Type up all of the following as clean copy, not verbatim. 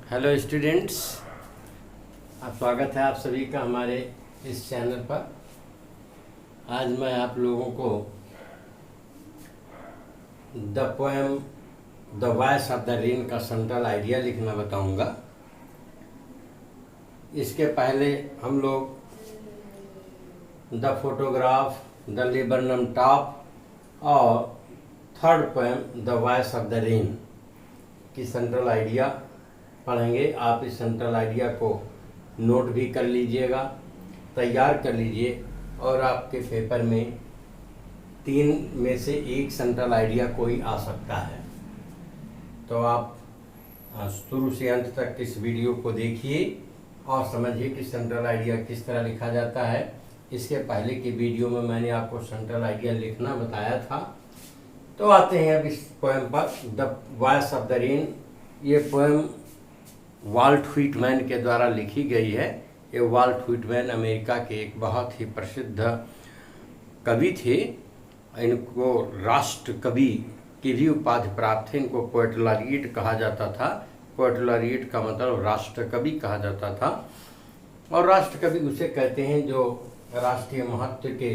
Hello students, आप स्वागत है आप सभी का हमारे इस चैनल पर। आज मैं आप लोगों को the poem the voice of the rain का सेंट्रल आइडिया लिखना बताऊंगा। इसके पहले हम लोग the photograph, the laburnum top और third poem the voice of the rain की सेंट्रल आइडिया पढ़ेंगे। आप इस सेंट्रल आइडिया को नोट भी कर लीजिएगा, तैयार कर लीजिए और आपके पेपर में 3 में से एक सेंट्रल आइडिया कोई आ सकता है। तो आप शुरू से अंत तक इस वीडियो को देखिए और समझिए कि सेंट्रल आइडिया किस तरह लिखा जाता है। इसके पहले की वीडियो में मैंने आपको सेंट्रल आइडिया लिखना बताया था। तो आते हैं अब इस पोएम पर, the voice of the rain. ये पोएम वाल्ट व्हिटमैन के द्वारा लिखी गई है। ये वाल्ट व्हिटमैन अमेरिका के एक बहुत ही प्रसिद्ध कवि थे। इनको राष्ट्र कवि की भी उपाधि प्राप्त है। इनको पोएट लॉरिएट कहा जाता था। पोएट लॉरिएट का मतलब राष्ट्र कवि कहा जाता था। और राष्ट्र कवि उसे कहते हैं जो राष्ट्रीय महत्व के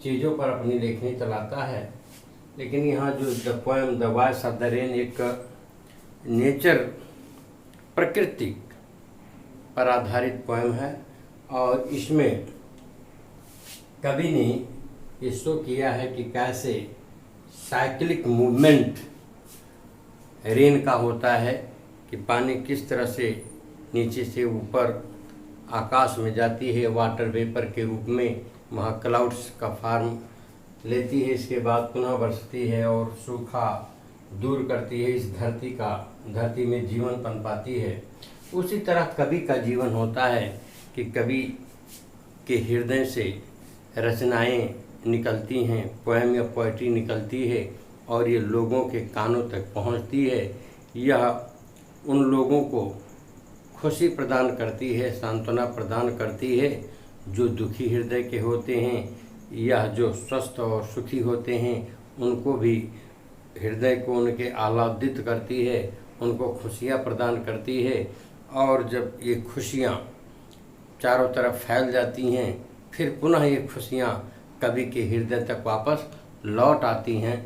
चीज़ों पर अपनी लेखनी चलाता है। लेकिन यहाँ जो the poem the voice of the rain एक नेचर, प्रकृति पर आधारित पोएम है और इसमें कवि ने ये शो किया है कि कैसे साइक्लिक मूवमेंट रेन का होता है, कि पानी किस तरह से नीचे से ऊपर आकाश में जाती है वाटर वेपर के रूप में, वहाँ क्लाउड्स का फॉर्म लेती है, इसके बाद पुनः बरसती है और सूखा दूर करती है, इस धरती में जीवन पनपाती है। उसी तरह कवि का जीवन होता है कि कवि के हृदय से रचनाएं निकलती हैं, पोएम या पोएट्री निकलती है और ये लोगों के कानों तक पहुंचती है। यह उन लोगों को खुशी प्रदान करती है, सांत्वना प्रदान करती है जो दुखी हृदय के होते हैं। यह जो स्वस्थ और सुखी होते हैं उनको भी हृदय को उनके आह्लादित करती है, उनको खुशियाँ प्रदान करती है। और जब ये खुशियाँ चारों तरफ फैल जाती हैं, फिर पुनः ये खुशियाँ कवि के हृदय तक वापस लौट आती हैं।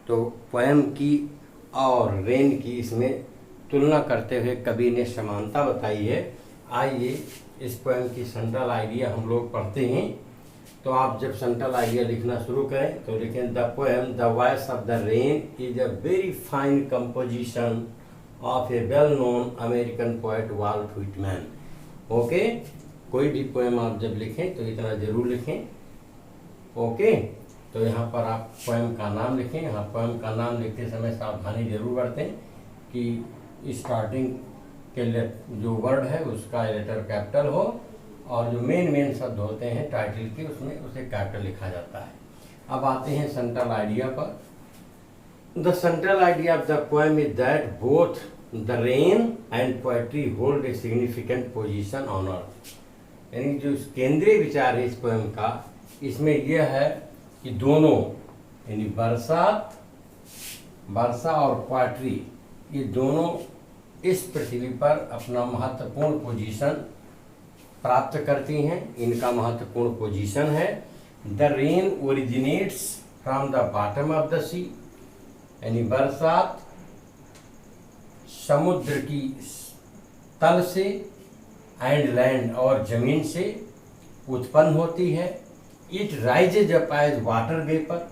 तो पोएम की और रेन की इसमें तुलना करते हुए कवि ने समानता बताई है। आइए इस पोएम की सेंट्रल आइडिया हम लोग पढ़ते हैं। तो आप जब सेंट्रल आइडिया लिखना शुरू करें तो लिखें the poem the voice of the rain is a very fine composition of a well known American poet Walt Whitman. Okay, कोई भी पोएम आप जब लिखें तो इतना जरूर लिखें। ओके, तो यहाँ पर आप पोएम का नाम लिखें। यहाँ पोएम का नाम लिखते समय सावधानी जरूर बरतें कि स्टार्टिंग के जो वर्ड है उसका लेटर कैपिटल हो और जो मेन शब्द होते हैं टाइटल के उसमें उसे कैपिटल लिखा जाता है। अब आते हैं सेंट्रल आइडिया पर। The central idea of the poem is that both the rain and poetry hold a significant position on earth. यानी जो केंद्रीय विचार है इस पोएम का, इसमें यह है कि दोनों यानी वर्षा और पोएट्री, ये दोनों इस पृथ्वी पर अपना महत्वपूर्ण पोजीशन प्राप्त करती हैं। इनका महत्वपूर्ण पोजीशन है। The rain originates from the bottom of the sea, यानी बरसात समुद्र की तल से, एंड लैंड और जमीन से उत्पन्न होती है। It rises up as water vapour,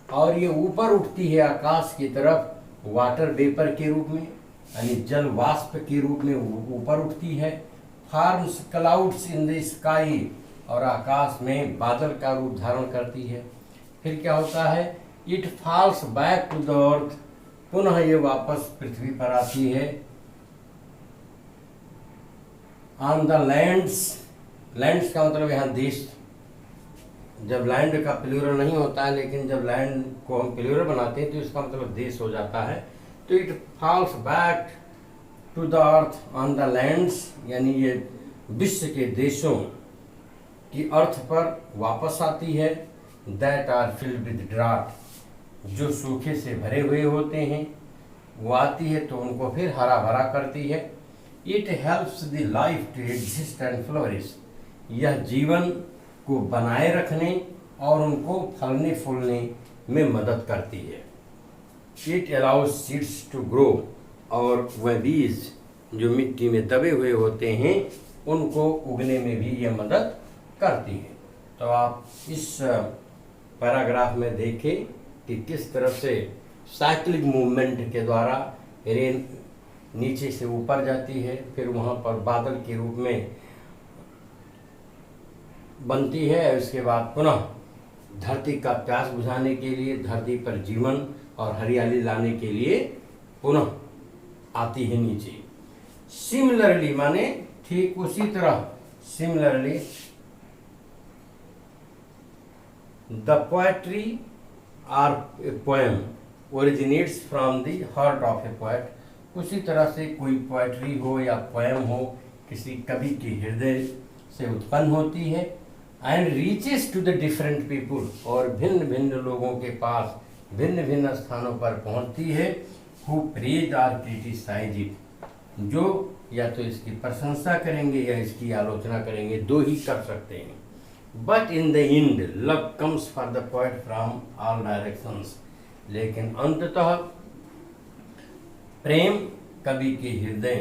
और ये ऊपर उठती है आकाश की तरफ वाटर वेपर के रूप में, यानी जल वाष्प के रूप में ऊपर उठती है। Forms clouds in the sky, और आकाश में बादल का रूप धारण करती है। फिर क्या होता है, it falls back to the earth, पुनः ये वापस पृथ्वी पर आती है। ऑन द लैंड्स का मतलब यहाँ देश, जब लैंड का प्लूरल नहीं होता है, लेकिन जब लैंड को हम प्लूरल बनाते हैं तो इसका मतलब देश हो जाता है। तो it falls back to the earth on the lands, यानी ये विश्व के देशों की अर्थ पर वापस आती है। That are filled with drought, जो सूखे से भरे हुए होते हैं, वो आती है तो उनको फिर हरा भरा करती है। It helps the life to exist and flourish. यह जीवन को बनाए रखने और उनको फलने फूलने में मदद करती है। It allows seeds to grow, और वह बीज जो मिट्टी में दबे हुए होते हैं उनको उगने में भी यह मदद करती है। तो आप इस पैराग्राफ में देखें कि किस तरह से साइक्लिक मूवमेंट के द्वारा रेन नीचे से ऊपर जाती है, फिर वहाँ पर बादल के रूप में बनती है, उसके बाद पुनः धरती का प्यास बुझाने के लिए, धरती पर जीवन और हरियाली लाने के लिए पुनः आती है नीचे। सिमिलरली माने ठीक उसी तरह, similarly the poetry or a poem originates from the heart of a poet. उसी तरह से कोई पोएट्री हो या पोएम हो किसी कवि के हृदय से उत्पन्न होती है, and reaches to the different people, और भिन्न भिन्न लोगों के पास भिन्न भिन्न स्थानों पर पहुंचती है। Who praise or criticise it, जो या तो इसकी प्रशंसा करेंगे या इसकी आलोचना करेंगे, दो ही कर सकते हैं। But in the end love comes for the poet from all directions, लेकिन अंततः प्रेम कवि के हृदय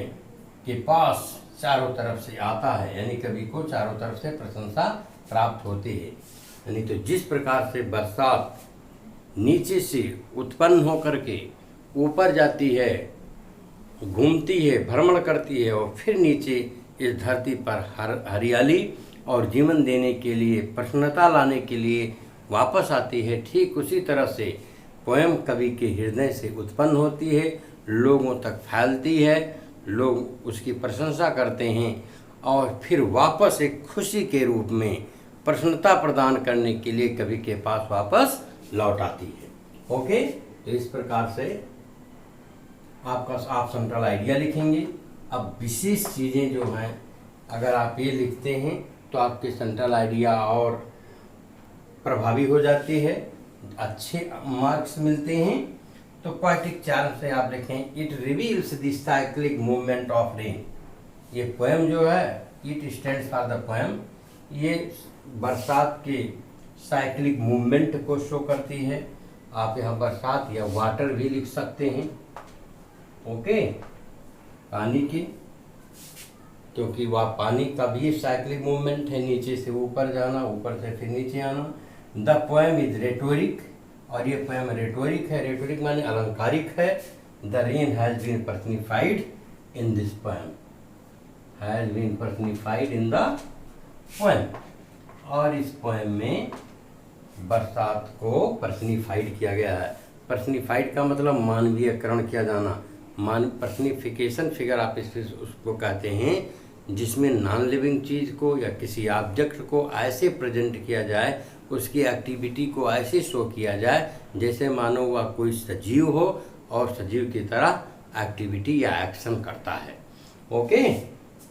के पास चारों तरफ से आता है, यानी कवि को चारों तरफ से प्रशंसा प्राप्त होती है। यानी तो जिस प्रकार से बरसात नीचे से उत्पन्न होकर के ऊपर जाती है, घूमती है, भ्रमण करती है और फिर नीचे इस धरती पर हरियाली और जीवन देने के लिए, प्रसन्नता लाने के लिए वापस आती है, ठीक उसी तरह से पोएम कवि के हृदय से उत्पन्न होती है, लोगों तक फैलती है, लोग उसकी प्रशंसा करते हैं और फिर वापस एक खुशी के रूप में प्रसन्नता प्रदान करने के लिए कवि के पास वापस लौट आती है। ओके, तो इस प्रकार से आप सेंट्रल आइडिया लिखेंगे। अब विशेष चीज़ें जो हैं अगर आप ये लिखते हैं तो आपके सेंट्रल आइडिया और प्रभावी हो जाती है, अच्छे मार्क्स मिलते हैं। तो पोएटिक चार्म से आप लिखें, it reveals the cyclic movement of rain. ये पोएम जो है, it stands for the poem, ये बरसात के साइक्लिक मूवमेंट को शो करती है। आप यहाँ बरसात या वाटर भी लिख सकते हैं, ओके, पानी की, क्योंकि वह पानी का भी साइक्लिक मूवमेंट है, नीचे से ऊपर जाना, ऊपर से फिर नीचे आना। द पोएम इज रेटोरिक, और ये पोएम रेटोरिक है। रेटोरिक माने अलंकारिक है। The rain has been personified in this poem, has been personified in the poem. और इस पोएम में बरसात को पर्सनिफाइड किया गया है। पर्सनिफाइड का मतलब मानवीयकरण किया जाना, पर्सनिफिकेशन फिगर आप उसको कहते हैं जिसमें नॉन लिविंग चीज़ को या किसी ऑब्जेक्ट को ऐसे प्रेजेंट किया जाए, उसकी एक्टिविटी को ऐसे शो किया जाए जैसे मानो वह कोई सजीव हो और सजीव की तरह एक्टिविटी या एक्शन करता है। ओके,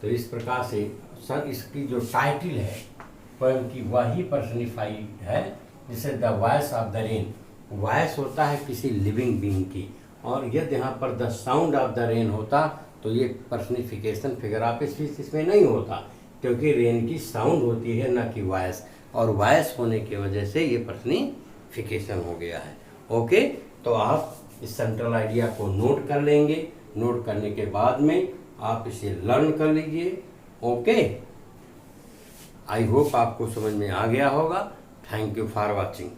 तो इस प्रकार से सर इसकी जो टाइटल है पोएम की वही पर्सनिफाइड है, जिसे the voice of the rain. Voice होता है किसी लिविंग बीइंग की, और यदि यहाँ पर the sound of the rain होता तो ये पर्सनिफिकेशन फिगर आप इसमें नहीं होता, क्योंकि रेन की साउंड होती है न कि वॉइस, और वॉइस होने की वजह से ये पर्सनिफिकेशन हो गया है। ओके, तो आप इस सेंट्रल आइडिया को नोट कर लेंगे। नोट करने के बाद में आप इसे लर्न कर लीजिए। ओके, आई होप आपको समझ में आ गया होगा। Thank you for watching.